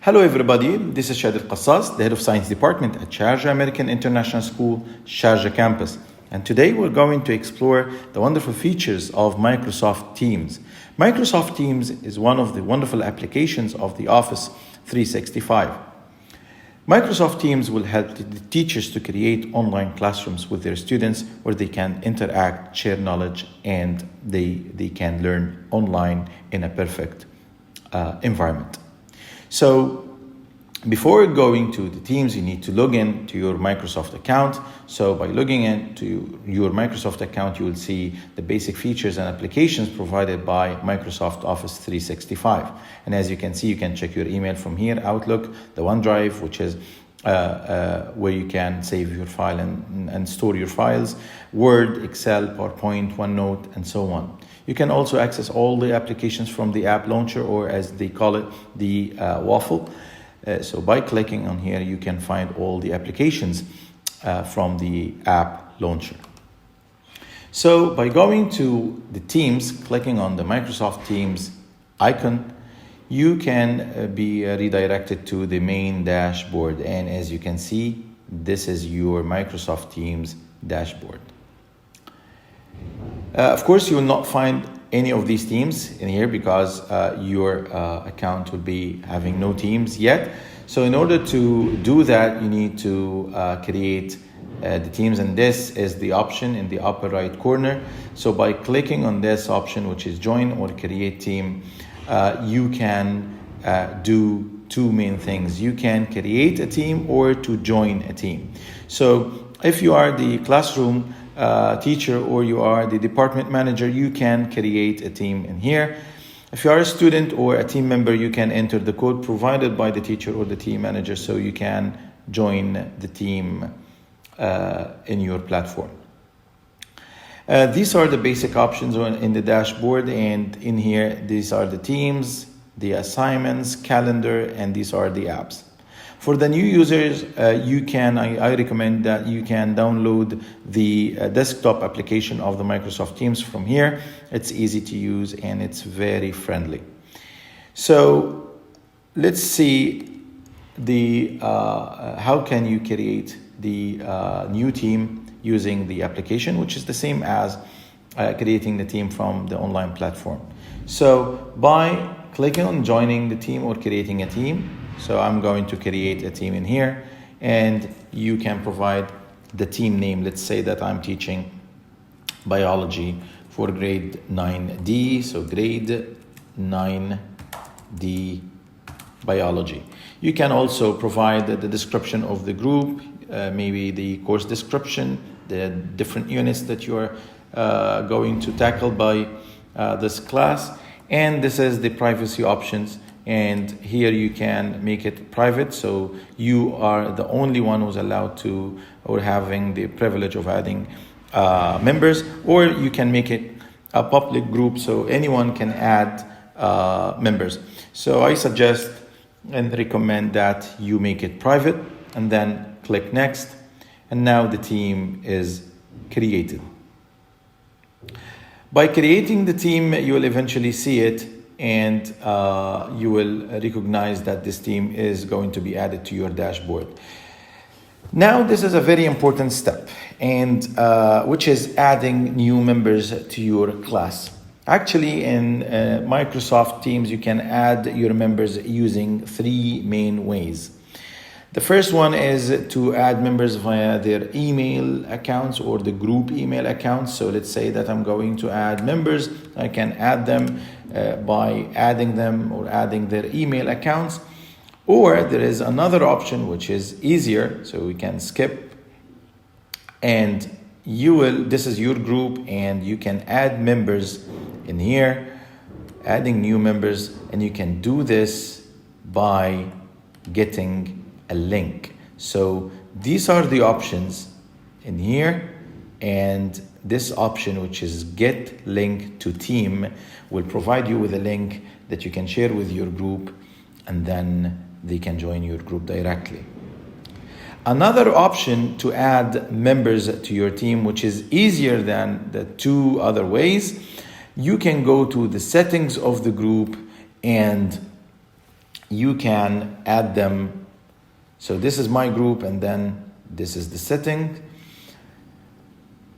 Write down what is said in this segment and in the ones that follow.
Hello everybody, this is Shad Al-Qassas, the head of science department at Sharjah American International School, Sharjah campus. And today we're going to explore the wonderful features of Microsoft Teams. Microsoft Teams is one of the wonderful applications of the Office 365. Microsoft Teams will help the teachers to create online classrooms with their students where they can interact, share knowledge, and they can learn online in a perfect environment. So before going to the Teams, you need to log in to your Microsoft account. So by logging in to your Microsoft account, you will see the basic features and applications provided by Microsoft Office 365. And as you can see, you can check your email from here, Outlook, the OneDrive, which is where you can save your file and store your files, Word, Excel, PowerPoint, OneNote, and so on. You can also access all the applications from the app launcher, or as they call it, the waffle. So by clicking on here, you can find all the applications from the app launcher. So by going to the Teams, clicking on the Microsoft Teams icon, you can be redirected to the main dashboard. And as you can see, this is your Microsoft Teams dashboard. Of course, you will not find any of these teams in here because your account will be having no teams yet. So in order to do that, you need to create the teams, and this is the option in the upper right corner. So by clicking on this option, which is join or create team, you can do two main things. You can create a team or to join a team. So if you are the classroom teacher or you are the department manager, you can create a team in here. If you are a student or a team member, you can enter the code provided by the teacher or the team manager so you can join the team in your platform. These are the basic options in the dashboard, and in here, these are the teams, the assignments, calendar, and these are the apps. For the new users, I recommend that you can download the desktop application of the Microsoft Teams from here. It's easy to use and it's very friendly. So let's see how can you create the new team using the application, which is the same as creating the team from the online platform. So by clicking on joining the team or creating a team, so I'm going to create a team in here, and you can provide the team name. Let's say that I'm teaching biology for grade 9D, so grade 9D biology. You can also provide the description of the group, maybe the course description, the different units that you are going to tackle by this class, and this is the privacy options. And here you can make it private, so you are the only one who's allowed to or having the privilege of adding members, or you can make it a public group so anyone can add members. So I suggest and recommend that you make it private and then click next, and now the team is created. By creating the team, you will eventually see it, and you will recognize that this team is going to be added to your dashboard. Now, this is a very important step, and which is adding new members to your class. Actually, in Microsoft Teams, you can add your members using three main ways. The first one is to add members via their email accounts or the group email accounts. So let's say that I'm going to add members. I can add them by adding them or adding their email accounts. Or there is another option which is easier. So we can skip, and this is your group, and you can add members in here, adding new members, and you can do this by getting a link. So these are the options in here, and this option, which is get link to team, will provide you with a link that you can share with your group, and then they can join your group directly. Another option to add members to your team, which is easier than the two other ways, you can go to the settings of the group and you can add them. So this is my group, and then this is the setting.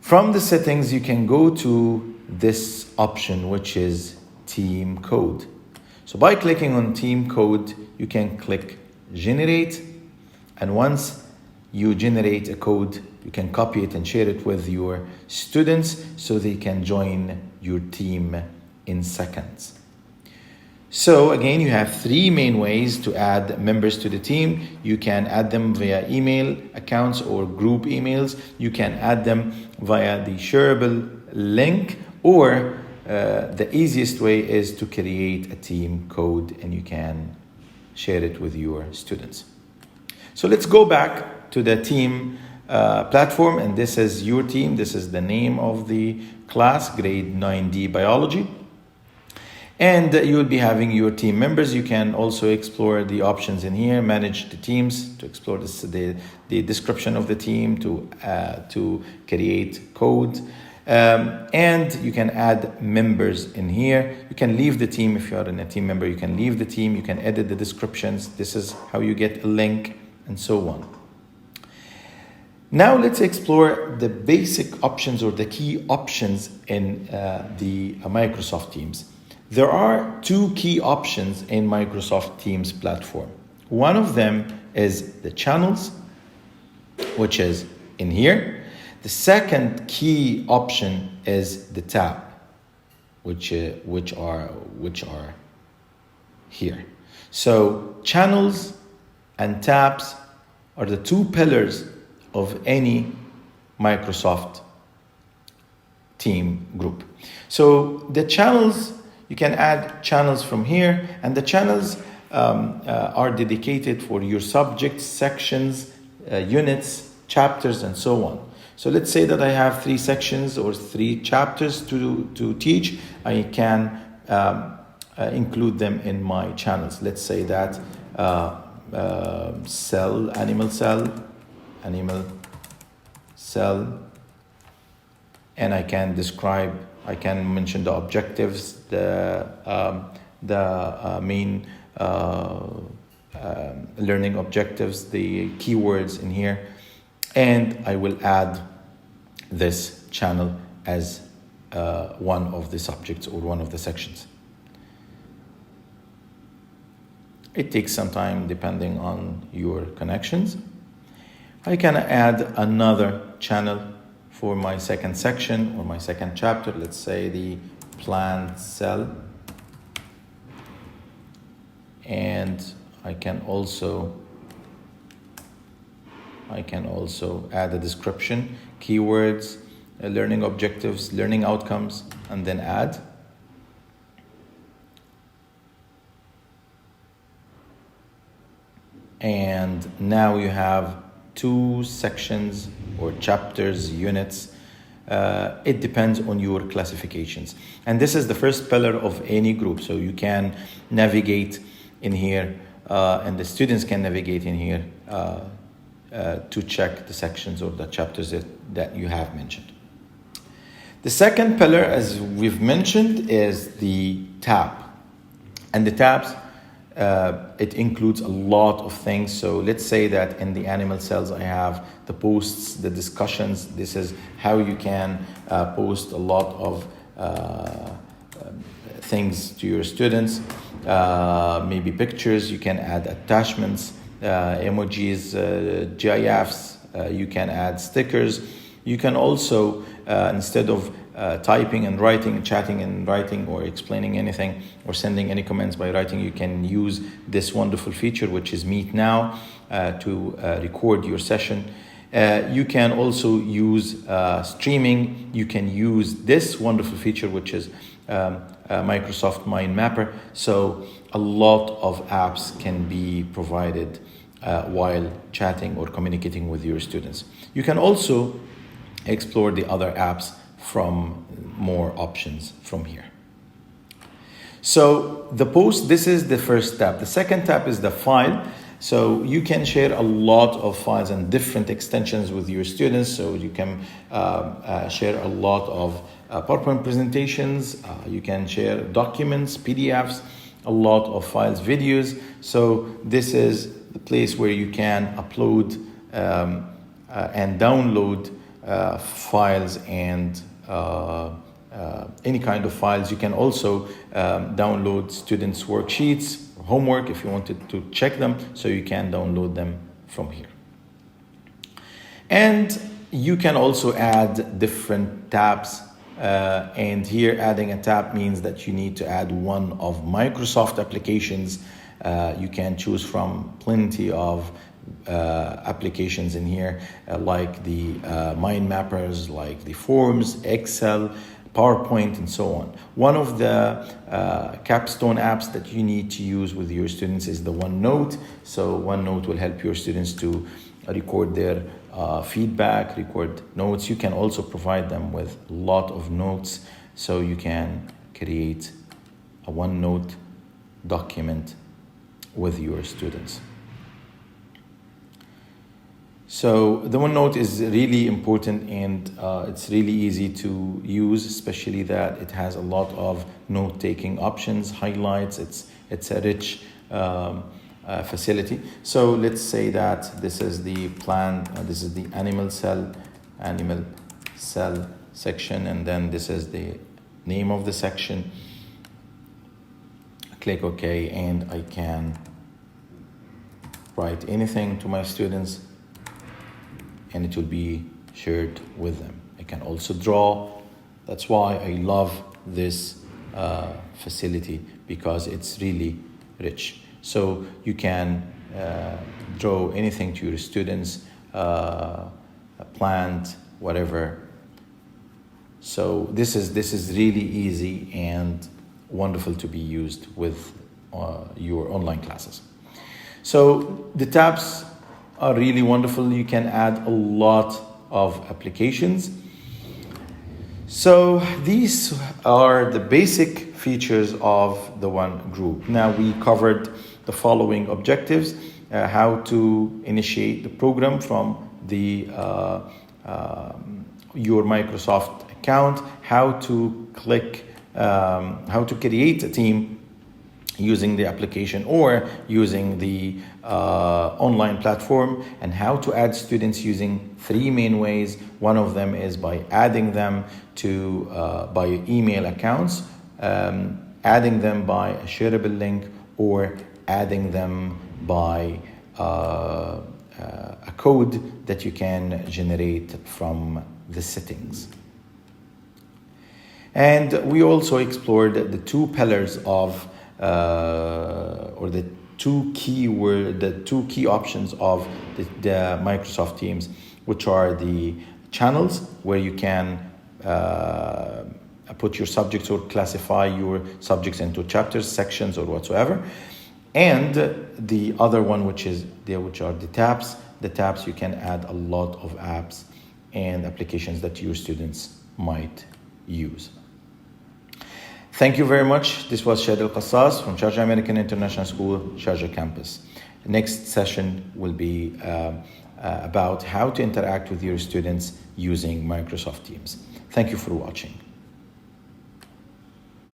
From the settings, you can go to this option, which is team code. So by clicking on team code, you can click generate. And once you generate a code, you can copy it and share it with your students so they can join your team in seconds. So again, you have three main ways to add members to the team. You can add them via email accounts or group emails. You can add them via the shareable link, or the easiest way is to create a team code and you can share it with your students. So let's go back to the team platform, and this is your team. This is the name of the class, grade 9D biology. And you will be having your team members. You can also explore the options in here, manage the teams, to explore the description of the team, to create code. And you can add members in here. You can leave the team if you are a team member. You can leave the team. You can edit the descriptions. This is how you get a link and so on. Now let's explore the basic options or the key options in the Microsoft Teams. There are two key options in Microsoft Teams platform. One of them is the channels, which is in here. The second key option is the tab, which are here. So channels and tabs are the two pillars of any Microsoft team group. So the channels, you can add channels from here, and the channels are dedicated for your subjects, sections, units, chapters, and so on. So let's say that I have 3 sections or 3 chapters to teach. I can include them in my channels. Let's say that animal cell, and I can mention the objectives, the main learning objectives, the keywords in here, and I will add this channel as one of the subjects or one of the sections. It takes some time depending on your connections. I can add another channel for my second section or my second chapter, let's say the plant cell. And I can also add a description, keywords, learning objectives, learning outcomes, and then add. And now you have 2 sections or chapters, units. It depends on your classifications. And this is the first pillar of any group. So you can navigate in here, and the students can navigate in here to check the sections or the chapters that you have mentioned. The second pillar, as we've mentioned, is the tab. And the tabs, it includes a lot of things. So let's say that in the animal cells, I have the posts, the discussions. This is how you can post a lot of things to your students. Maybe pictures, you can add attachments, emojis, GIFs, you can add stickers. You can also, instead of typing and writing, chatting and writing, or explaining anything, or sending any comments by writing, you can use this wonderful feature, which is Meet Now, to record your session. You can also use streaming. You can use this wonderful feature, which is Microsoft Mind Mapper. So a lot of apps can be provided while chatting or communicating with your students. You can also explore the other apps from more options from here. So the post, this is the first tab. The second tab is the file. So you can share a lot of files and different extensions with your students. So you can share a lot of PowerPoint presentations. You can share documents, PDFs, a lot of files, videos. So this is the place where you can upload and download files and any kind of files. You can also download students' worksheets, homework if you wanted to check them, so you can download them from here. And you can also add different tabs. And here adding a tab means that you need to add one of Microsoft applications. You can choose from plenty of applications in here, like the mind mappers, like the forms, Excel, PowerPoint, and so on. One of the capstone apps that you need to use with your students is the OneNote. So OneNote will help your students to record their feedback, record notes. You can also provide them with a lot of notes, so you can create a OneNote document with your students. So the OneNote is really important, and it's really easy to use, especially that it has a lot of note-taking options, highlights. It's a rich facility. So let's say that this is the plan, this is the animal cell section, and then this is the name of the section. Click OK, and I can write anything to my students, and it will be shared with them. I can also draw. That's why I love this facility, because it's really rich. So you can draw anything to your students, a plant, whatever. So this is really easy and wonderful to be used with your online classes. So the tabs are really wonderful. You can add a lot of applications. So these are the basic features of the One Group. Now we covered the following objectives: how to initiate the program from the your Microsoft account, how to create a team using the application or using the online platform, and how to add students using 3 main ways. One of them is by adding them to by email accounts, adding them by a shareable link, or adding them by a code that you can generate from the settings. And we also explored the 2 pillars of or the two key options of the Microsoft Teams, which are the channels, where you can put your subjects or classify your subjects into chapters, sections, or whatsoever. And the other one, which are the tabs. The tabs, you can add a lot of apps and applications that your students might use. Thank you very much. This was Shahid Al-Qassas from Sharjah American International School, Sharjah campus. The next session will be about how to interact with your students using Microsoft Teams. Thank you for watching.